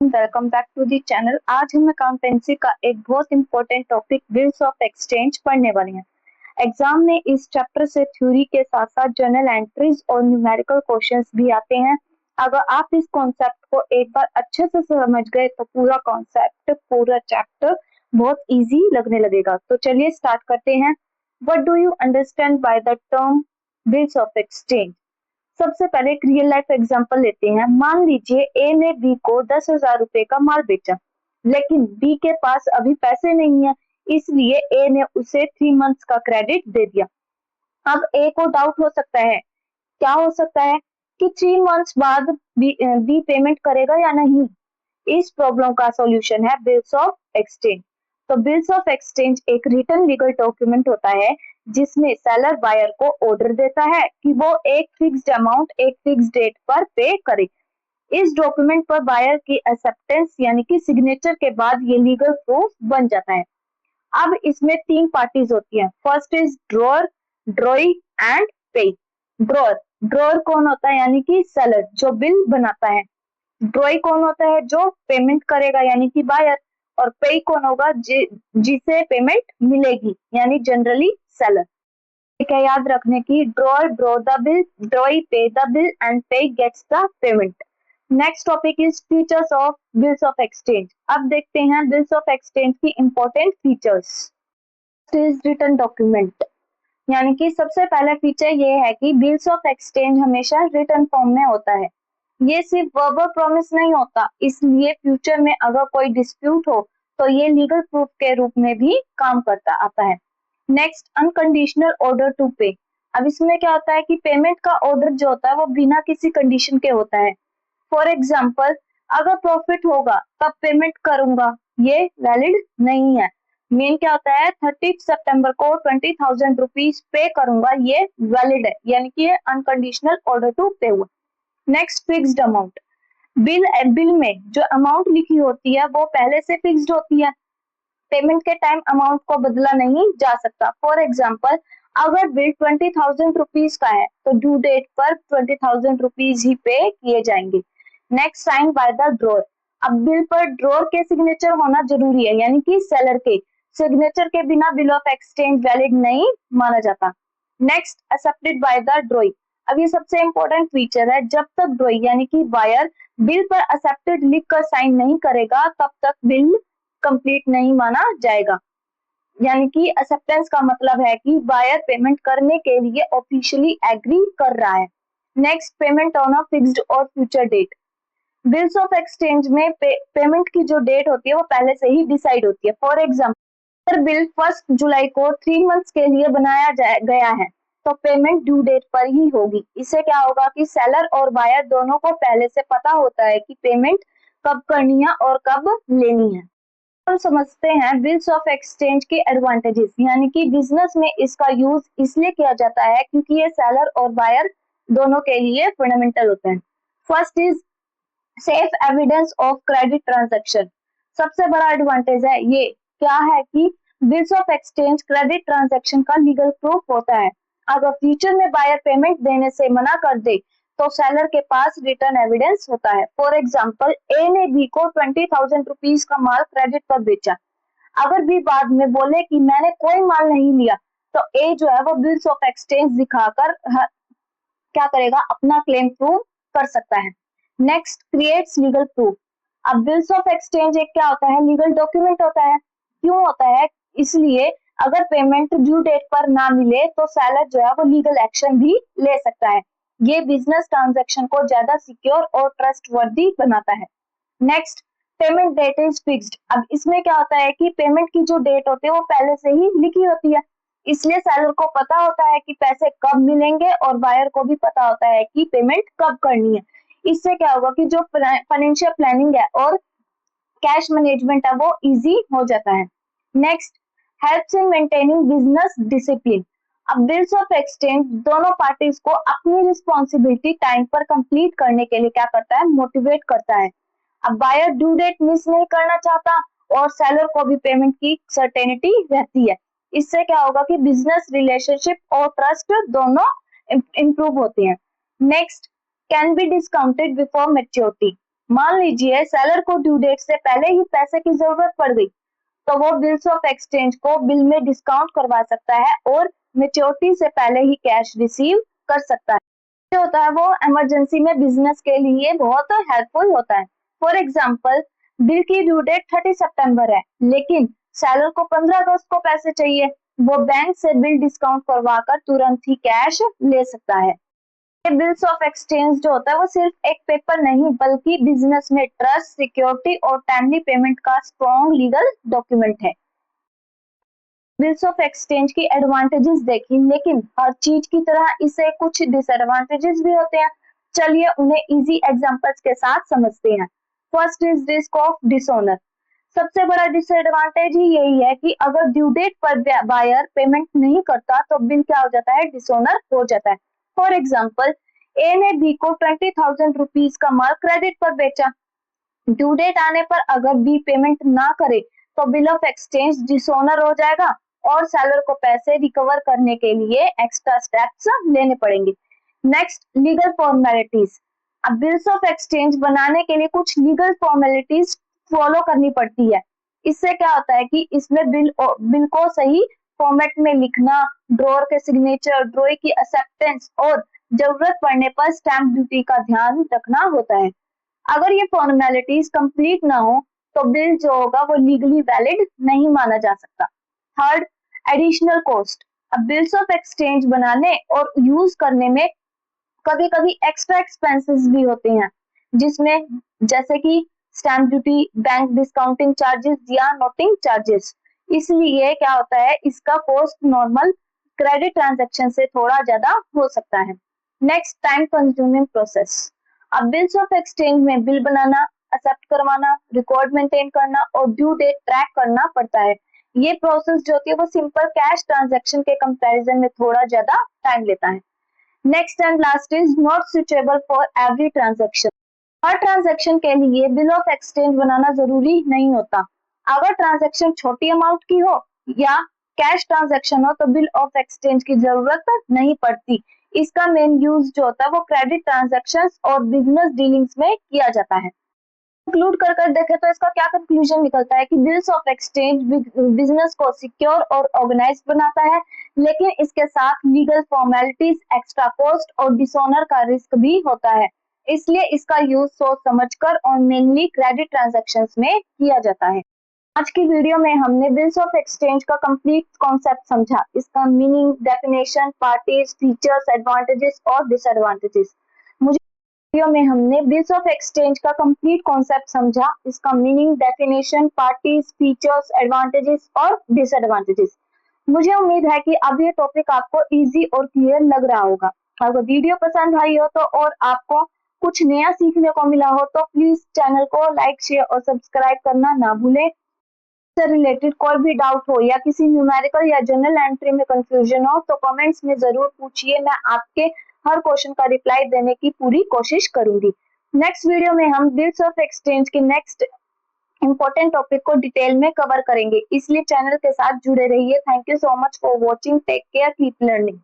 Welcome back to the channel. आज हम accountancy का एक बहुत important topic bills of exchange पढ़ने वाले हैं। एग्जाम में इस चैप्टर से थ्योरी के साथ साथ जर्नल एंट्रीज और न्यूमेरिकल क्वेश्चंस भी आते हैं। अगर आप इस कॉन्सेप्ट को एक बार अच्छे से समझ गए तो पूरा कॉन्सेप्ट, पूरा चैप्टर बहुत इजी लगने लगेगा। तो चलिए स्टार्ट करते हैं। What do you understand by the term bills of exchange? सबसे पहले एक रियल लाइफ एग्जांपल लेते हैं। मान लीजिए ए ने बी को 10,000 रुपए का माल बेचा, लेकिन बी के पास अभी पैसे नहीं है, इसलिए ए ने उसे 3 मंथ्स का क्रेडिट दे दिया। अब ए को डाउट हो सकता है, क्या हो सकता है कि 3 मंथ्स बाद बी पेमेंट करेगा या नहीं। इस प्रॉब्लम का सॉल्यूशन है बिल्स ऑफ एक्सचेंज। तो बिल्स ऑफ एक्सचेंज एक रिटन लीगल डॉक्यूमेंट होता है जिसमें सेलर बायर को ऑर्डर देता है कि वो एक फिक्स्ड अमाउंट एक फिक्स डेट पर पे करे। इस डॉक्यूमेंट पर बायर की एक्सेप्टेंस यानी कि सिग्नेचर के बाद ये लीगल प्रूफ बन जाता है। अब इसमें 3 पार्टीज होती हैं। फर्स्ट इज ड्रॉअर, ड्रॉई एंड पे। ड्रॉअर, ड्रॉअर कौन होता है? यानी कि सेलर जो बिल बनाता है। ड्रॉई कौन होता है? जो पेमेंट करेगा यानी कि बायर। और पे कौन होगा? जिसे पेमेंट मिलेगी यानी जनरली सेलर। क्या याद रखने की? Drawer draw the bill, drawee pay the bill and payee gets the payment. Next topic is features of bills of exchange. अब देखते हैं बिल्स ऑफ एक्सचेंज की important features. Is written document, यानी कि सबसे पहला फीचर ये है कि बिल्स ऑफ एक्सचेंज हमेशा रिटन फॉर्म में होता है। ये सिर्फ वर्बल प्रॉमिस नहीं होता, इसलिए फ्यूचर में अगर कोई डिस्प्यूट हो तो ये लीगल प्रूफ के रूप में भी काम करता आता है। नेक्स्ट, अनकंडीशनल ऑर्डर टू पे। अब इसमें क्या होता है कि पेमेंट का ऑर्डर जो होता है वो बिना किसी कंडीशन के होता है। फॉर एग्जाम्पल, अगर प्रॉफिट होगा तब पेमेंट करूंगा, ये वैलिड नहीं है। मेन क्या होता है, 30 सितंबर को 20,000 रुपीज पे करूंगा, ये वैलिड है, यानी कि ये अनकंडीशनल ऑर्डर टू पे हुआ। Next, fixed amount. बिल में जो अमाउंट लिखी होती है वो पहले से फिक्स्ड होती है। पेमेंट के टाइम अमाउंट को बदला नहीं जा सकता। फॉर एग्जाम्पल, अगर बिल 20,000 रुपीज का है तो ड्यू डेट पर 20,000 रुपीज ही पे किए जाएंगे। Next, sign by the drawer. अब बिल पर ड्रॉअर के सिग्नेचर होना जरूरी है, यानी कि सेलर के सिग्नेचर के बिना बिल ऑफ एक्सचेंज वैलिड नहीं माना जाता। Next, accepted by the ड्रॉई। अब ये सबसे इंपॉर्टेंट फीचर है, जब तक ड्रॉई यानी कि बायर बिल पर एक्सेप्टेड लिख कर साइन नहीं करेगा तब तक बिल कंप्लीट नहीं माना जाएगा। यानी कि एक्सेप्टेंस का मतलब है कि बायर पेमेंट करने के लिए ऑफिशियली एग्री कर रहा है। Next, payment on a fixed और future date. Bills of exchange में पेमेंट की जो डेट होती है वो पहले से ही डिसाइड होती है। फॉर एग्जाम्पल, अगर बिल 1 जुलाई को 3 मंथ्स के लिए बनाया गया है तो पेमेंट ड्यू डेट पर ही होगी। इससे क्या होगा कि सेलर और बायर दोनों को पहले से पता होता है कि पेमेंट कब करनी है और कब लेनी है। हम समझते हैं बिल्स ऑफ एक्सचेंज के एडवांटेजेस, यानी कि बिजनेस में इसका यूज इसलिए किया जाता है क्योंकि ये सेलर और बायर दोनों के लिए फंडामेंटल होते हैं। First is safe evidence of credit transaction. सबसे बड़ा एडवांटेज है ये, क्या है कि bills of exchange credit transaction का लीगल प्रूफ होता है। अगर फ्यूचर में बायर पेमेंट देने से मना कर दे तो सेलर के पास रिटर्न एविडेंस होता है। फॉर एग्जाम्पल, ए ने बी को 20,000 रुपीज का माल क्रेडिट पर बेचा। अगर बी बाद में बोले कि मैंने कोई माल नहीं लिया तो ए जो है वो बिल्स ऑफ एक्सचेंज दिखाकर क्या करेगा, अपना क्लेम प्रूव कर सकता है। Next, creates legal proof. अब बिल्स ऑफ एक्सचेंज एक क्या होता है, लीगल डॉक्यूमेंट होता है। क्यों होता है? इसलिए अगर पेमेंट ड्यू डेट पर ना मिले तो सेलर जो है वो लीगल एक्शन भी ले सकता है। ये बिजनेस ट्रांजैक्शन को ज्यादा सिक्योर और ट्रस्टवर्दी बनाता है। Next, payment date is fixed. अब इसमें क्या होता है कि पेमेंट की जो डेट होती है वो पहले से ही लिखी होती है, इसलिए सेलर को पता होता है कि पैसे कब मिलेंगे और बायर को भी पता होता है कि पेमेंट कब करनी है। इससे क्या होगा कि जो फाइनेंशियल प्लानिंग है और कैश मैनेजमेंट है वो इजी हो जाता है। Next, helps in maintaining business discipline. अब बिल्स ऑफ एक्सचेंज दोनों पार्टीज को अपनी रिस्पॉन्सिबिलिटी टाइम पर कंप्लीट करने के लिए क्या करता है, मोटिवेट करता है। अब बायर ड्यू डेट मिस नहीं करना चाहता और सेलर को भी पेमेंट की सर्टेनिटी रहती है। इससे क्या होगा कि बिजनेस रिलेशनशिप और ट्रस्ट दोनों इंप्रूव होते हैं। Next, can be discounted before maturity. मान लीजिए सेलर को ड्यू डेट से पहले ही पैसे की जरूरत पड़ गई, तो वो बिल्स ऑफ एक्सचेंज को बिल में डिस्काउंट करवा सकता है और मेच्योरिटी से पहले ही कैश रिसीव कर सकता है। जो होता है वो इमरजेंसी में बिजनेस के लिए बहुत हेल्पफुल होता है। फॉर एग्जाम्पल, बिल की ड्यू डेट 30 सितंबर है, लेकिन सेलर को 15 अगस्त को पैसे चाहिए, वो बैंक से बिल डिस्काउंट करवा कर तुरंत ही कैश ले सकता है। बिल्स ऑफ एक्सचेंज जो होता है वो सिर्फ एक पेपर नहीं बल्कि बिजनेस में ट्रस्ट, सिक्योरिटी और टाइमली पेमेंट का स्ट्रॉन्ग लीगल डॉक्यूमेंट है। बिल्स ऑफ एक्सचेंज की एडवांटेजेस देखी, लेकिन हर चीज की तरह इसे कुछ डिसएडवांटेजेस भी होते हैं। चलिए उन्हें इजी एग्जांपल्स के साथ समझते हैं। First is risk of dishonour. सबसे बड़ा डिसएडवांटेज ही यही है कि अगर ड्यू डेट पर बायर पेमेंट नहीं करता तो बिल क्या हो जाता है, डिसऑनर हो जाता है। फॉर एग्जाम्पल, ए ने बी को 20,000 रुपीज का माल क्रेडिट पर बेचा। ड्यू डेट आने पर अगर बी पेमेंट ना करे तो बिल ऑफ एक्सचेंज डिसऑनर हो जाएगा और सेलर को पैसे रिकवर करने के लिए एक्स्ट्रा स्टेप्स लेने पड़ेंगे। Next, legal formalities. अब बिल्स ऑफ एक्सचेंज बनाने के लिए कुछ लीगल फॉर्मेलिटीज फॉलो करनी पड़ती है। इससे क्या होता है कि इसमें बिल को सही फॉर्मेट में लिखना, ड्रॉअर के सिग्नेचर, ड्रॉई की एक्सेप्टेंस और जरूरत पड़ने पर स्टैंप ड्यूटी का ध्यान रखना होता है। अगर ये फॉर्मेलिटीज कंप्लीट ना हो तो बिल जो होगा वो लीगली वैलिड नहीं माना जा सकता। Third, additional cost. अब बिल्स ऑफ एक्सचेंज बनाने और यूज करने में कभी कभी एक्स्ट्रा एक्सपेंसेस भी होते हैं, जिसमें जैसे कि stamp duty, bank discounting charges या नोटिंग चार्जेस। इसलिए क्या होता है, इसका कॉस्ट नॉर्मल क्रेडिट ट्रांजैक्शन से थोड़ा ज्यादा हो सकता है। Next, time consuming process. अब बिल्स ऑफ एक्सचेंज में बिल बनाना, एक्सेप्ट करवाना, रिकॉर्ड मेंटेन करना और ड्यू डेट ट्रैक करना पड़ता है। ये प्रोसेस जो होती है वो सिंपल कैश ट्रांजैक्शन के कंपैरिजन में थोड़ा ज्यादा टाइम लेता है। Next and last is not suitable for every transaction. Her transaction के लिए बिल ऑफ एक्सचेंज बनाना जरूरी नहीं होता। अगर ट्रांजैक्शन छोटी अमाउंट की हो या कैश ट्रांजैक्शन हो तो बिल ऑफ एक्सचेंज की जरूरत नहीं पड़ती। इसका मेन यूज जो होता है वो क्रेडिट ट्रांजैक्शंस और बिजनेस डीलिंग्स में किया जाता है। कंक्लूड कर देखें तो इसका क्या कंक्लूजन निकलता है कि बिल्स ऑफ एक्सचेंज बिजनेस को सिक्योर और ऑर्गेनाइज बनाता है, लेकिन इसके साथ लीगल फॉर्मेलिटीज, एक्स्ट्रा कॉस्ट और डिसऑनर का रिस्क भी होता है। इसलिए इसका यूज सोच समझकर और मेनली क्रेडिट ट्रांजैक्शंस में किया जाता है। आज की वीडियो में हमने बिल्स ऑफ एक्सचेंज का कंप्लीट कॉन्सेप्ट समझा, इसका meaning, definition, parties, features, advantages और डिसएडवांटेजेस। मुझे वीडियो में हमने बिल्स ऑफ एक्सचेंज का कंप्लीट कॉन्सेप्ट समझा, इसका meaning, definition, parties, features, advantages और डिसएडवांटेजेस। मुझे उम्मीद है कि अब ये टॉपिक आपको इजी और क्लियर लग रहा होगा। अगर वीडियो पसंद आई हो तो और आपको कुछ नया सीखने को मिला हो तो प्लीज चैनल को लाइक, शेयर और सब्सक्राइब करना ना भूलें। से रिलेटेड कोई भी डाउट हो या किसी न्यूमेरिकल या जनरल एंट्री में कंफ्यूजन हो तो कमेंट्स में जरूर पूछिए, मैं आपके हर क्वेश्चन का रिप्लाई देने की पूरी कोशिश करूंगी। नेक्स्ट वीडियो में हम बिल्स ऑफ एक्सचेंज के नेक्स्ट इंपॉर्टेंट टॉपिक को डिटेल में कवर करेंगे, इसलिए चैनल के साथ जुड़े रहिए। Thank you so much for watching, take care, keep learning.